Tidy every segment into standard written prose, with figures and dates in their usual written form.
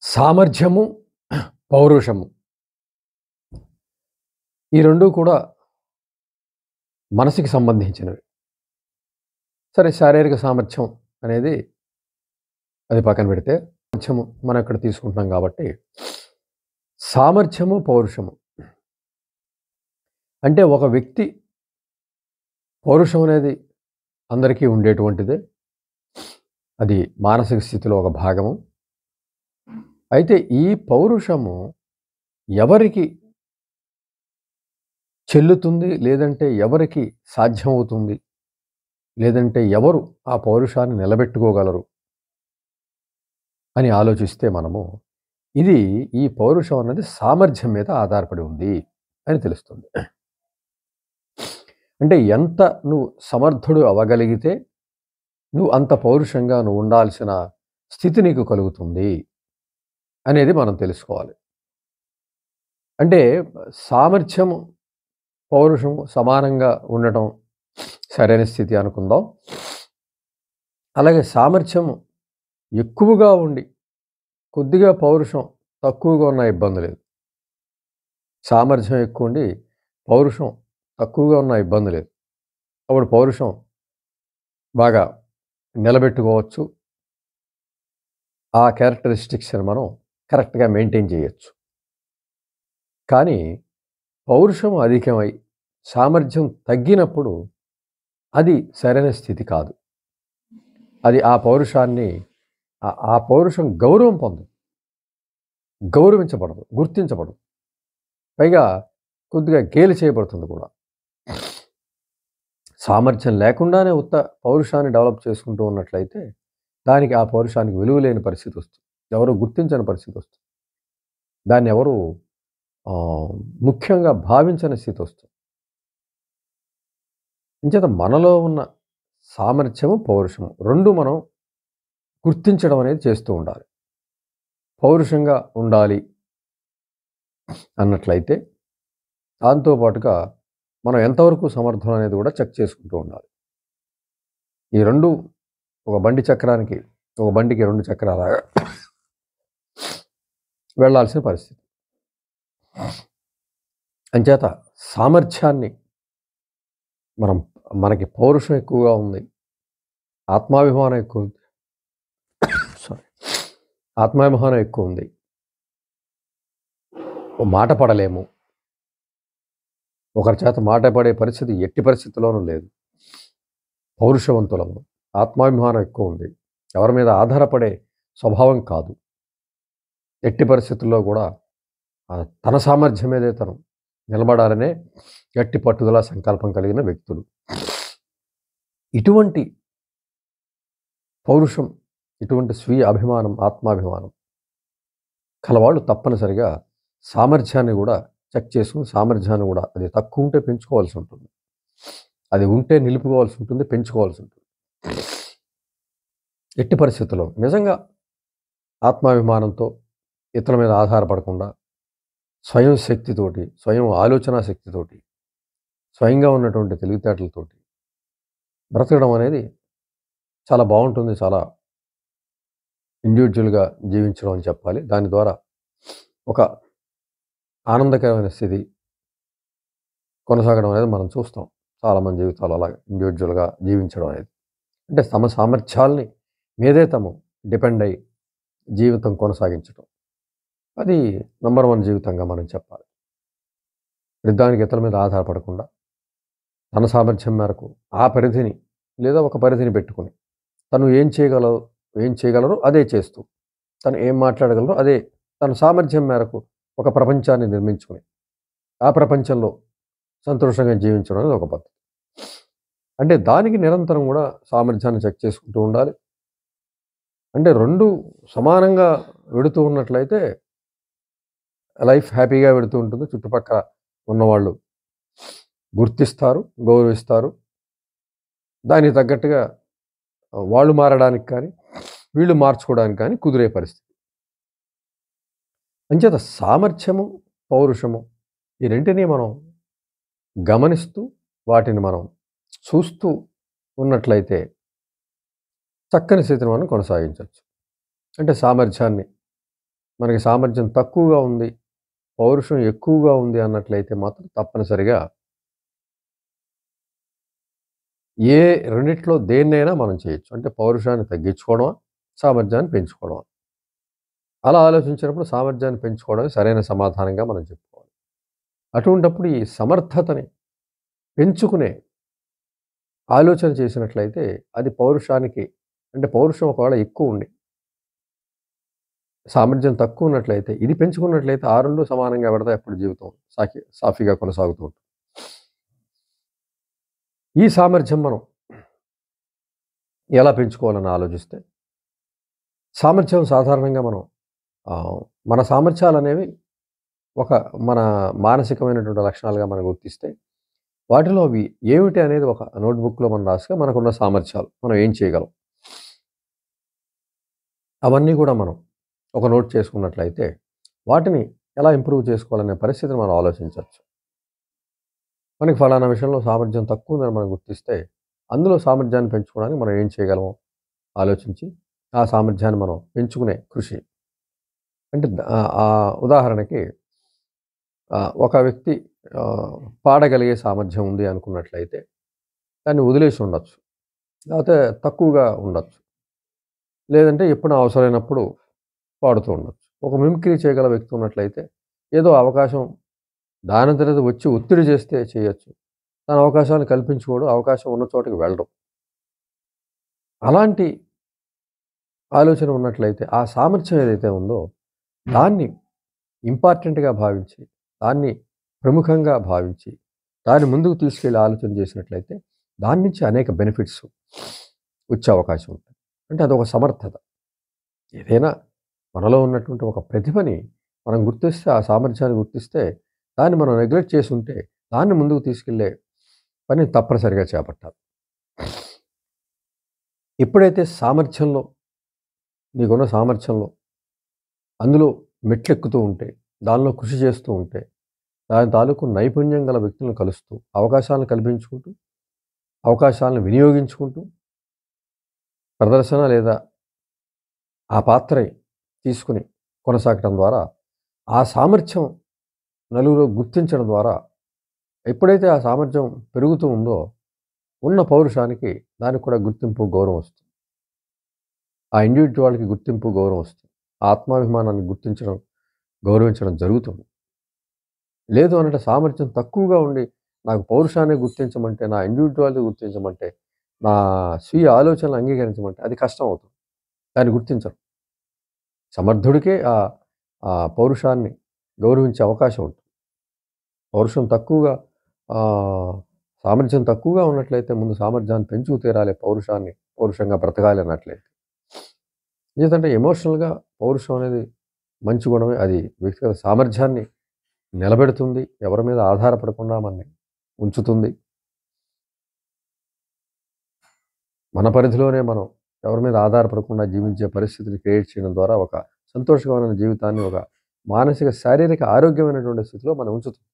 సామర్థ్యము, పౌరుషము ఈ 2 కూడా మనసుకి సంబంధించినవి. సరే శారీరక సామర్థ్యం అనేది అది పక్కన పెడితే, సామర్థ్యము మనం ఇక్కడ తీసుకుంటున్నాం కాబట్టి, సామర్థ్యము, పౌరుషము అంటే ఒక వ్యక్తి పౌరుషం అనేది అందరికీ ఉండేటువంటిదే. అది మానసిక స్థితిలో ఒక భాగము. అయితే ఈ పౌరుషము ఎవరికి చెల్లుతుంది? లేదంటే ఎవరికి సాధ్యమవుతుంది? లేదంటే ఎవరు ఆ పౌరుషాన్ని నిలబెట్టుకోగలరు? అని ఆలోచిస్తే మనము, ఇది ఈ పౌరుషం అన్నది సామర్థ్యం మీద ఆధారపడి ఉంది అని తెలుస్తుంది. అంటే ఎంత నువ్వు సమర్థుడు అవ్వగలిగితే, నువ్వు అంత పౌరుషంగా నువ్వు ఉండాల్సిన స్థితి నీకు కలుగుతుంది అనేది మనం తెలుసుకోవాలి. అంటే సామర్థ్యము, పౌరుషము సమానంగా ఉండటం సరైన స్థితి అనుకుందాం. అలాగే సామర్థ్యము ఎక్కువగా ఉండి, కొద్దిగా పౌరుషం తక్కువగా ఉన్న ఇబ్బంది లేదు. సామర్థ్యం ఎక్కువ ఉండి, పౌరుషం తక్కువగా ఉన్న ఇబ్బంది లేదు. అప్పుడు పౌరుషం బాగా నిలబెట్టుకోవచ్చు. ఆ క్యారెక్టరిస్టిక్స్‌ని మనం కరెక్ట్‌గా మెయింటైన్ చేయొచ్చు. కానీ పౌరుషం అధికమై, సామర్థ్యం తగ్గినప్పుడు అది సరైన స్థితి కాదు. అది ఆ పౌరుషాన్ని ఆ పౌరుషం గౌరవం పొందదు. గౌరవించబడదు, గుర్తించబడదు. పైగా కొద్దిగా గేలి చేయబడుతుంది కూడా. సామర్థ్యం లేకుండానే ఉత్త పౌరుషాన్ని డెవలప్ చేసుకుంటూ ఉన్నట్లయితే, దానికి ఆ పౌరుషానికి విలువ లేని పరిస్థితి వస్తుంది. ఎవరు గుర్తించని పరిస్థితి వస్తుంది. దాన్ని ఎవరు ఆహ్, ముఖ్యంగా భావించని స్థితి వస్తుంది. ఇంచేత మనలో ఉన్న సామర్థ్యము, పౌరుషము 2 మనం గుర్తించడం అనేది చేస్తూ ఉండాలి. పౌరుషంగా ఉండాలి అన్నట్లయితే, దాంతో పాటుగా మనం ఎంతవరకు సమర్థులం అనేది కూడా చెక్ చేసుకుంటూ ఉండాలి. ఈ 2 ఒక బండి చక్రానికి, ఒక బండికి 2 చక్రాలాగా వెళ్ళాల్సిన పరిస్థితి. అంచేత సామర్థ్యాన్ని మనకి పౌరుషం ఎక్కువగా ఉంది. ఆత్మాభిమానం ఎక్కువ ఉంది. సారీ. ఆత్మాభిమానం ఎక్కువ ఉంది. ఓ మాట పడలేము. ఒకరి చేత మాట పడే పరిస్థితి ఎట్టి పరిస్థితిలోనూ లేదు. పౌరుషవంతులము. ఆత్మాభిమానం ఎక్కువ ఉంది. ఎవరి మీద ఆధారపడే స్వభావం కాదు. ఎట్టి పరిస్థితుల్లో కూడా తన సామర్థ్యం మీదే తను నిలబడాలనే గట్టి పట్టుదల, సంకల్పం కలిగిన వ్యక్తులు. ఇటువంటి పౌరుషం, ఇటువంటి స్వీయ అభిమానం, ఆత్మాభిమానం కలవాళ్ళు తప్పనిసరిగా సామర్థ్యాన్ని కూడా చెక్ చేసుకుని, సామర్థ్యాన్ని కూడా అది తక్కువ ఉంటే పెంచుకోవాల్సి ఉంటుంది. అది ఉంటే నిలుపుకోవాల్సి ఉంటుంది, పెంచుకోవాల్సి ఉంటుంది. ఎట్టి పరిస్థితుల్లో నిజంగా ఆత్మాభిమానంతో ఇతరుల మీద ఆధారపడకుండా, స్వయం శక్తితోటి, స్వయం ఆలోచనా శక్తితోటి, స్వయంగా ఉన్నటువంటి తెలివితేటలతోటి బ్రతకడం అనేది చాలా బాగుంటుంది. చాలా ఇండివిజువల్‌గా జీవించడం అని చెప్పాలి. దాని ద్వారా ఒక ఆనందకరమైన స్థితి కొనసాగడం అనేది మనం చూస్తాం. చాలామంది జీవితాలు అలాగే ఇండివిజువల్‌గా జీవించడం అనేది. అంటే తమ సామర్థ్యాల్ని మీదే తాము డిపెండ్ అయ్యి జీవితం కొనసాగించడం. అది నంబర్ 1 జీవితంగా మనం చెప్పాలి. ప్రతిదానికి ఇతరుల మీద ఆధారపడకుండా, తన సామర్థ్యం మేరకు ఆ పరిధిని లేదా ఒక పరిధిని పెట్టుకొని, తను ఏం చేయగలరో అదే చేస్తూ, తను ఏం మాట్లాడగలరో అదే తన సామర్థ్యం మేరకు ఒక ప్రపంచాన్ని నిర్మించుకొని, ఆ ప్రపంచంలో సంతోషంగా జీవించడం అనేది ఒక పద్ధతి. అంటే దానికి నిరంతరం కూడా సామర్థ్యాన్ని చెక్ చేసుకుంటూ ఉండాలి. అంటే 2 సమానంగా వెడుతూ ఉన్నట్లయితే లైఫ్ హ్యాపీగా వెడుతూ ఉంటుంది. చుట్టుపక్కల ఉన్నవాళ్ళు గుర్తిస్తారు, గౌరవిస్తారు. దానికి తగ్గట్టుగా వాళ్ళు మారడానికి కానీ, వీళ్ళు మార్చుకోవడానికి కానీ కుదిరే పరిస్థితి. అంచేత సామర్థ్యము, పౌరుషము ఈ రెంటిని మనం గమనిస్తూ, వాటిని మనం చూస్తూ ఉన్నట్లయితే చక్కని స్థితిని మనం కొనసాగించొచ్చు. అంటే సామర్థ్యాన్ని మనకి సామర్థ్యం తక్కువగా ఉంది, పౌరుషం ఎక్కువగా ఉంది అన్నట్లయితే మాత్రం తప్పనిసరిగా ఏ రెండిట్లో దేన్నైనా మనం చేయొచ్చు. అంటే పౌరుషాన్ని తగ్గించుకోవడమా, సామర్థ్యాన్ని పెంచుకోవడమా. అలా ఆలోచించినప్పుడు సామర్థ్యాన్ని పెంచుకోవడమే సరైన సమాధానంగా మనం చెప్పుకోవాలి. అటువంటప్పుడు ఈ సమర్థతని పెంచుకునే ఆలోచన చేసినట్లయితే అది పౌరుషానికి, అంటే పౌరుషం ఒకవేళ ఎక్కువుండి, సామర్థ్యం తక్కువ ఉన్నట్లయితే, ఇది పెంచుకున్నట్లయితే ఆ 2 సమానంగా పెడితే అప్పుడు జీవితం సాఫీగా కొనసాగుతూ ఉంటుంది. ఈ సామర్థ్యం మనం ఎలా పెంచుకోవాలని ఆలోచిస్తే, సామర్థ్యం సాధారణంగా మనం మన సామర్థ్యాలనేవి ఒక మన మానసికమైనటువంటి లక్షణాలుగా మనం గుర్తిస్తే, వాటిలో అవి ఏమిటి అనేది ఒక నోట్‌బుక్‌లో మనం రాసుకొని మనకున్న సామర్థ్యాలు, మనం ఏం చేయగలం, అవన్నీ కూడా మనం ఒక నోట్ చేసుకున్నట్లయితే, వాటిని ఎలా ఇంప్రూవ్ చేసుకోవాలనే పరిస్థితిని మనం ఆలోచించొచ్చు. మనకి ఫలానా విషయంలో సామర్థ్యం తక్కువుందని మనం గుర్తిస్తే, అందులో సామర్థ్యాన్ని పెంచుకోవడానికి మనం ఏం చేయగలమో ఆలోచించి, ఆ సామర్థ్యాన్ని మనం పెంచుకునే కృషి. అంటే ఉదాహరణకి ఒక వ్యక్తి పాడగలిగే సామర్థ్యం ఉంది అనుకున్నట్లయితే, దాన్ని వదిలేసి ఉండొచ్చు. లేకపోతే తక్కువగా ఉండొచ్చు. లేదంటే ఎప్పుడు అవసరమైనప్పుడు పాడుతూ ఉండొచ్చు. ఒక మిమిక్రీ చేయగల వ్యక్తి ఉన్నట్లయితే, ఏదో అవకాశం దానంతట అది వచ్చి ఒత్తిడి చేస్తే చేయొచ్చు. తన అవకాశాన్ని కల్పించుకోవడం, అవకాశం ఉన్న చోటకి వెళ్ళడం. అలాంటి ఆలోచన ఉన్నట్లయితే, ఆ సామర్థ్యం ఏదైతే ఉందో, దాన్ని ఇంపార్టెంట్‌గా భావించి, దాన్ని ప్రముఖంగా భావించి, దాన్ని ముందుకు తీసుకెళ్ళి ఆలోచన చేసినట్లయితే, దాని నుంచి అనేక బెనిఫిట్స్ వచ్చే అవకాశం ఉంటుంది. అంటే అదొక సమర్థత. ఏదైనా మనలో ఉన్నటువంటి ఒక ప్రతిభని మనం గుర్తిస్తే, ఆ సామర్థ్యాన్ని గుర్తిస్తే, దాన్ని మనం నెగ్లెక్ట్ చేసుంటే, దాన్ని ముందుకు తీసుకెళ్ళే పని తప్పనిసరిగా చేపట్టాలి. ఎప్పుడైతే సామర్థ్యంలో, నీకున్న సామర్థ్యంలో, అందులో మెట్లెక్కుతూ ఉంటే, దానిలో కృషి చేస్తూ ఉంటే, దాని తాలూకు నైపుణ్యం గల వ్యక్తులను కలుస్తూ, అవకాశాలను కల్పించుకుంటూ, అవకాశాలను వినియోగించుకుంటూ, ప్రదర్శన లేదా ఆ పాత్ర తీసుకొని కొనసాగటం ద్వారా, ఆ సామర్థ్యం నలుగురు గుర్తించడం ద్వారా, ఎప్పుడైతే ఆ సామర్థ్యం పెరుగుతూ ఉందో, ఉన్న పౌరుషానికి దానికి కూడా గుర్తింపు, గౌరవం వస్తుంది. ఆ ఇండివిడ్యువాల్‌కి గుర్తింపు, గౌరవం వస్తుంది. ఆత్మాభిమానాన్ని గుర్తించడం, గౌరవించడం జరుగుతుంది. లేదు అనంటే సామర్థ్యం తక్కువగా ఉండి, నాకు పౌరుషాన్ని గుర్తించమంటే, నా ఇండివిడ్యువాలిటీ గుర్తించమంటే, నా స్వీయ ఆలోచనలు అంగీకరించమంటే అది కష్టం అవుతుంది. దాన్ని గుర్తించరు. సమర్థుడికే ఆ పౌరుషాన్ని గౌరవించే అవకాశం ఉంటుంది. పౌరుషం తక్కువగా ఆహ్, సామర్థ్యం తక్కువగా ఉన్నట్లయితే ముందు సామర్థ్యాన్ని పెంచుకు తీరాలి, పౌరుషంగా బ్రతకాలి అన్నట్లయితే. ఎందుకంటే ఎమోషనల్‌గా పౌరుషం అనేది మంచి గుణమే. అది వ్యక్తిగత సామర్థ్యాన్ని నిలబెడుతుంది. ఎవరి మీద ఆధారపడకుండా మనని ఉంచుతుంది. మన పరిధిలోనే మనం ఎవరి మీద ఆధారపడకుండా జీవించే పరిస్థితిని క్రియేట్ చేయడం ద్వారా ఒక సంతోషకరమైన జీవితాన్ని, ఒక మానసిక, శారీరక ఆరోగ్యమైనటువంటి స్థితిలో మనం ఉంచుతుంది.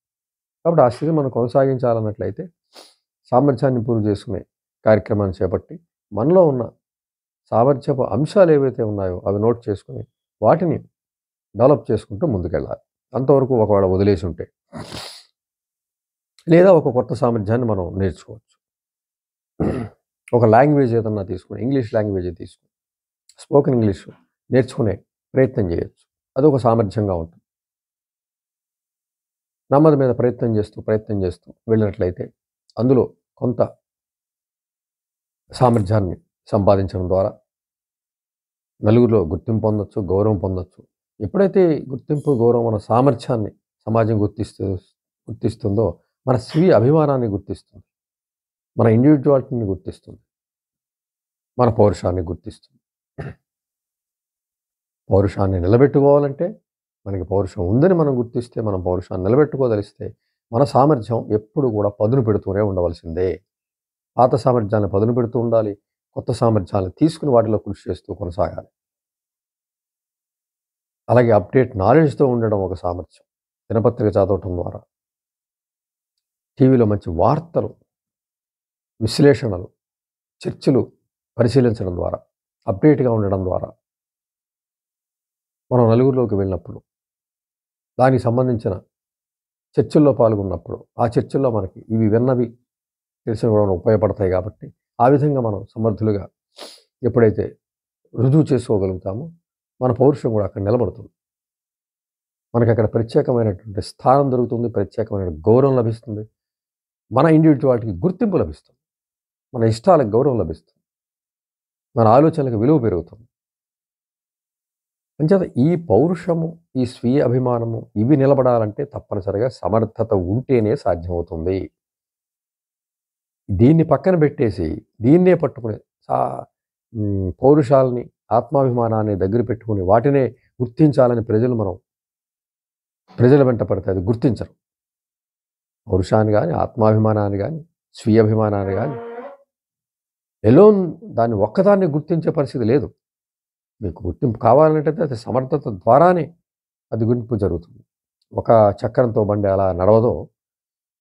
కాబట్టి ఆ స్థితిని మనం కొనసాగించాలన్నట్లయితే సామర్థ్యాన్ని ఇంప్రూవ్ చేసుకునే కార్యక్రమాన్ని చేపట్టి, మనలో ఉన్న సామర్థ్యపు అంశాలు ఏవైతే ఉన్నాయో అవి నోట్ చేసుకొని, వాటిని డెవలప్ చేసుకుంటూ ముందుకెళ్ళాలి. అంతవరకు ఒకవేళ వదిలేసి ఉంటే. లేదా ఒక కొత్త సామర్థ్యాన్ని మనం నేర్చుకోవచ్చు. ఒక లాంగ్వేజ్ ఏదన్నా తీసుకొని, ఇంగ్లీష్ లాంగ్వేజే తీసుకొని, స్పోకెన్ ఇంగ్లీష్ నేర్చుకునే ప్రయత్నం చేయొచ్చు. అదొక సామర్థ్యంగా ఉంటుంది. నెమ్మది మీద ప్రయత్నం చేస్తూ వెళ్ళినట్లయితే, అందులో కొంత సామర్థ్యాన్ని సంపాదించడం ద్వారా నలుగురిలో గుర్తింపు పొందొచ్చు, గౌరవం పొందొచ్చు. ఎప్పుడైతే గుర్తింపు, గౌరవం మన సామర్థ్యాన్ని సమాజం గుర్తిస్తుందో, మన స్వీయ అభిమానాన్ని గుర్తిస్తుంది. మన ఇండివిడ్యువాలిటీని గుర్తిస్తుంది. మన పౌరుషాన్ని గుర్తిస్తుంది. పౌరుషాన్ని నిలబెట్టుకోవాలంటే, మనకి పౌరుషం ఉందని మనం గుర్తిస్తే, మనం పౌరుషాన్ని నిలబెట్టుకోదలిస్తే, మన సామర్థ్యం ఎప్పుడు కూడా పదును పెడుతూనే ఉండవలసిందే. పాత సామర్థ్యాన్ని పదును పెడుతూ ఉండాలి. కొత్త సామర్థ్యాలను తీసుకొని వాటిలో కృషి చేస్తూ కొనసాగాలి. అలాగే అప్డేట్ నాలెడ్జ్‌తో ఉండడం ఒక సామర్థ్యం. దినపత్రిక చదవటం ద్వారా, టీవీలో మంచి వార్తలు, విశ్లేషణలు, చర్చలు పరిశీలించడం ద్వారా, అప్డేట్‌గా ఉండడం ద్వారా మనం నలుగురిలోకి వెళ్ళినప్పుడు, దానికి సంబంధించిన చర్చల్లో పాల్గొన్నప్పుడు, ఆ చర్చల్లో మనకి ఇవి విన్నవి తెలిసినవి కూడా మనకు ఉపయోగపడతాయి కాబట్టి, ఆ విధంగా మనం సమర్థులుగా ఎప్పుడైతే రుజువు చేసుకోగలుగుతామో, మన పౌరుషం కూడా అక్కడ నిలబడుతుంది. మనకక్కడ ప్రత్యేకమైనటువంటి స్థానం దొరుకుతుంది, ప్రత్యేకమైన గౌరవం లభిస్తుంది. మన ఇండివిడ్యువాలిటీకి గుర్తింపు లభిస్తుంది. మన ఇష్టాలకు గౌరవం లభిస్తుంది. మన ఆలోచనలకు విలువ పెరుగుతుంది. అంచేత ఈ పౌరుషము, ఈ స్వీయ అభిమానము ఇవి నిలబడాలంటే తప్పనిసరిగా సమర్థత ఉంటేనే సాధ్యమవుతుంది. దీన్ని పక్కన పెట్టేసి, దీన్నే పట్టుకుని పౌరుషాలని, ఆత్మాభిమానాన్ని దగ్గర పెట్టుకుని వాటినే గుర్తించాలని ప్రజల వెంట పడితే అది గుర్తించరు. పౌరుషాన్ని కానీ, ఆత్మాభిమానాన్ని కానీ, స్వీయ అభిమానాన్ని కానీ ఎలోన్ దాన్ని ఒక్కదాన్ని గుర్తించే పరిస్థితి లేదు. మీకు గుర్తింపు కావాలంటే అది సమర్థత ద్వారానే అది గుర్తింపు జరుగుతుంది. ఒక చక్రంతో బండి అలా నడవదో,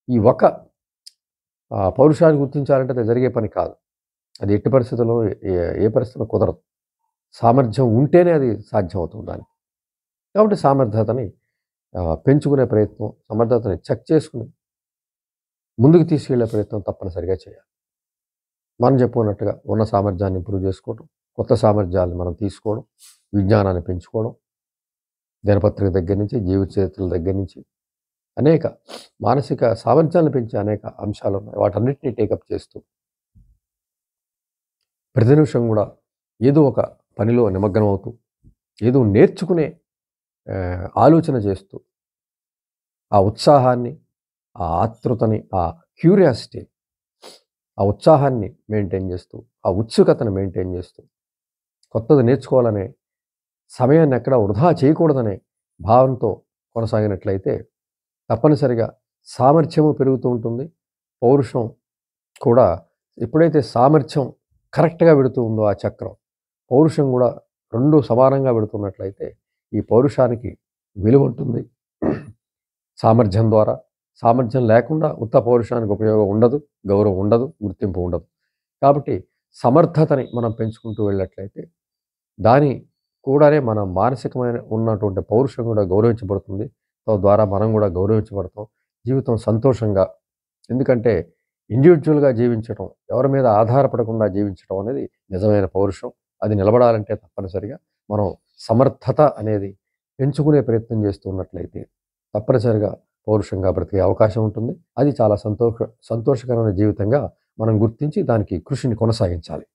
ఈ ఒక పౌరుషాన్ని గుర్తించాలంటే అది జరిగే పని కాదు. అది ఎట్టి పరిస్థితుల్లో ఏ పరిస్థితుల్లో కుదరదు. సామర్థ్యం ఉంటేనే అది సాధ్యమవుతుంది దానికి. కాబట్టి సామర్థ్యతని పెంచుకునే ప్రయత్నం, సమర్థతని చెక్ చేసుకుని ముందుకు తీసుకెళ్లే ప్రయత్నం తప్పనిసరిగా చేయాలి. మనం చెప్పుకున్నట్టుగా ఉన్న సామర్థ్యాన్ని ఇంప్రూవ్ చేసుకోవడం, కొత్త సామర్థ్యాలను మనం తీసుకోవడం, విజ్ఞానాన్ని పెంచుకోవడం, దినపత్రిక దగ్గర నుంచి, జీవిత చరిత్రల దగ్గర నుంచి అనేక మానసిక సామర్థ్యాలను పెంచే అనేక అంశాలు ఉన్నాయి. వాటన్నిటినీ టేకప్ చేస్తూ ప్రతి నిమిషం కూడా ఏదో ఒక పనిలో నిమగ్నం అవుతూ, ఏదో నేర్చుకునే ఆలోచన చేస్తూ, ఆ ఉత్సాహాన్ని, ఆ ఆతృతని, ఆ క్యూరియాసిటీ, ఆ ఉత్సాహాన్ని మెయింటైన్ చేస్తూ, ఆ ఉత్సుకతను మెయింటైన్ చేస్తూ, కొత్తది నేర్చుకోవాలనే సమయాన్ని ఎక్కడా వృధా చేయకూడదనే భావంతో కొనసాగినట్లయితే తప్పనిసరిగా సామర్థ్యము పెరుగుతూ ఉంటుంది. పౌరుషం కూడా ఎప్పుడైతే సామర్థ్యం కరెక్ట్గా పెడుతూ ఉందో ఆ చక్రం, పౌరుషం కూడా రెండు సమానంగా పెడుతున్నట్లయితే ఈ పౌరుషానికి విలువ ఉంటుంది. సామర్థ్యం ద్వారా, సామర్థ్యం లేకుండా ఉత్త పౌరుషానికి ఉపయోగం ఉండదు, గౌరవం ఉండదు, గుర్తింపు ఉండదు. కాబట్టి సమర్థతని మనం పెంచుకుంటూ వెళ్ళినట్లయితే దాని కూడానే మన మానసికమైన ఉన్నటువంటి పౌరుషం కూడా గౌరవించబడుతుంది. తద్వారా మనం కూడా గౌరవించబడతాం. జీవితం సంతోషంగా, ఎందుకంటే ఇండివిజువల్గా జీవించడం, ఎవరి మీద ఆధారపడకుండా జీవించడం అనేది నిజమైన పౌరుషం. అది నిలబడాలంటే తప్పనిసరిగా మనం సమర్థత అనేది పెంచుకునే ప్రయత్నం చేస్తూ ఉన్నట్లయితే తప్పనిసరిగా పౌరుషంగా బ్రతికే అవకాశం ఉంటుంది. అది చాలా సంతోషకరమైన జీవితంగా మనం గుర్తించి దానికి కృషిని కొనసాగించాలి.